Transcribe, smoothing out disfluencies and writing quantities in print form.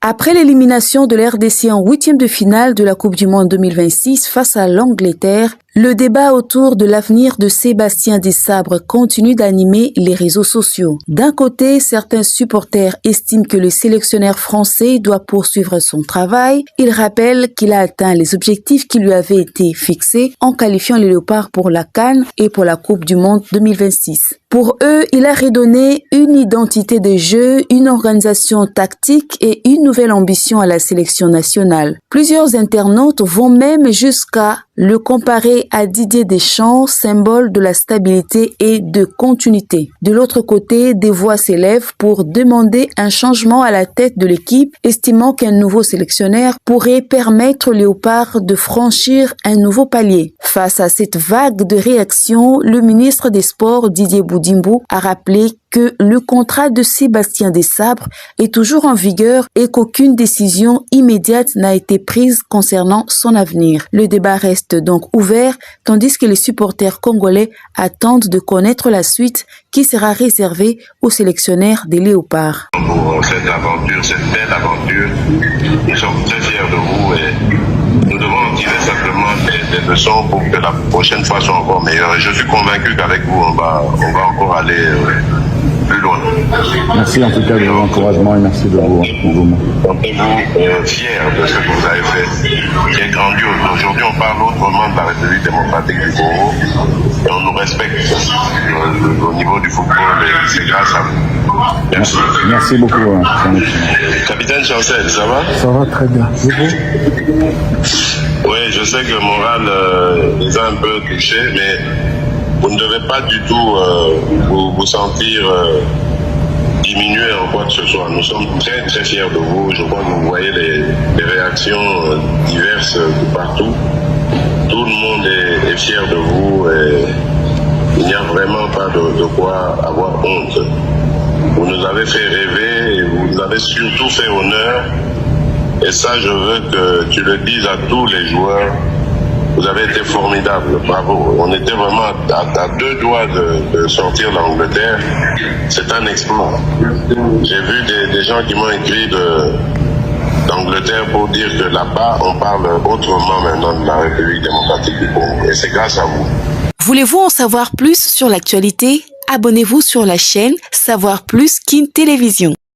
Après l'élimination de l'RDC en huitième de finale de la Coupe du Monde 2026 face à l'Angleterre, le débat autour de l'avenir de Sébastien Desabre continue d'animer les réseaux sociaux. D'un côté, certains supporters estiment que le sélectionneur français doit poursuivre son travail. Ils rappellent qu'il a atteint les objectifs qui lui avaient été fixés en qualifiant les Léopards pour la CAN et pour la Coupe du Monde 2026. Pour eux, il a redonné une identité de jeu, une organisation tactique et une nouvelle ambition à la sélection nationale. Plusieurs internautes vont même jusqu'à le comparer à Didier Deschamps, symbole de la stabilité et de continuité. De l'autre côté, des voix s'élèvent pour demander un changement à la tête de l'équipe, estimant qu'un nouveau sélectionneur pourrait permettre aux Léopards de franchir un nouveau palier. Face à cette vague de réactions, le ministre des Sports, Didier Boudimbo, a rappelé que le contrat de Sébastien Desabre est toujours en vigueur et qu'aucune décision immédiate n'a été prise concernant son avenir. Le débat reste donc ouvert, tandis que les supporters congolais attendent de connaître la suite qui sera réservée aux sélectionneurs des Léopards. Pour cette aventure, cette belle aventure, nous sommes très fiers de vous et nous devons en tirer simplement des leçons pour que la prochaine fois soit encore meilleure. Et je suis convaincu qu'avec vous, on va encore aller plus loin. Merci en tout cas de vos encouragements et merci de vos mots. Sentez-vous fiers de ce que vous avez fait, qui est grandiose. Aujourd'hui, on parle autrement de la République démocratique du Congo et on nous respecte au niveau du football et c'est grâce à vous. Merci. Merci beaucoup. Capitaine Chancel, ça va? Ça va très bien. Oui, je sais que le moral les a un peu touchés, mais vous ne devez pas du tout vous sentir diminué en quoi que ce soit. Nous sommes très très fiers de vous. Je crois que vous voyez les réactions diverses de partout. Tout le monde est fier de vous et il n'y a vraiment pas de quoi avoir honte. Vous nous avez fait rêver et vous nous avez surtout fait honneur. Et ça, je veux que tu le dises à tous les joueurs. Vous avez été formidable, bravo. On était vraiment à deux doigts de sortir l'Angleterre. C'est un exploit. J'ai vu des gens qui m'ont écrit d'Angleterre pour dire que là-bas, on parle autrement maintenant de la République démocratique du Congo. Et c'est grâce à vous. Voulez-vous en savoir plus sur l'actualité? Abonnez-vous sur la chaîne Savoir Plus Kin Télévision.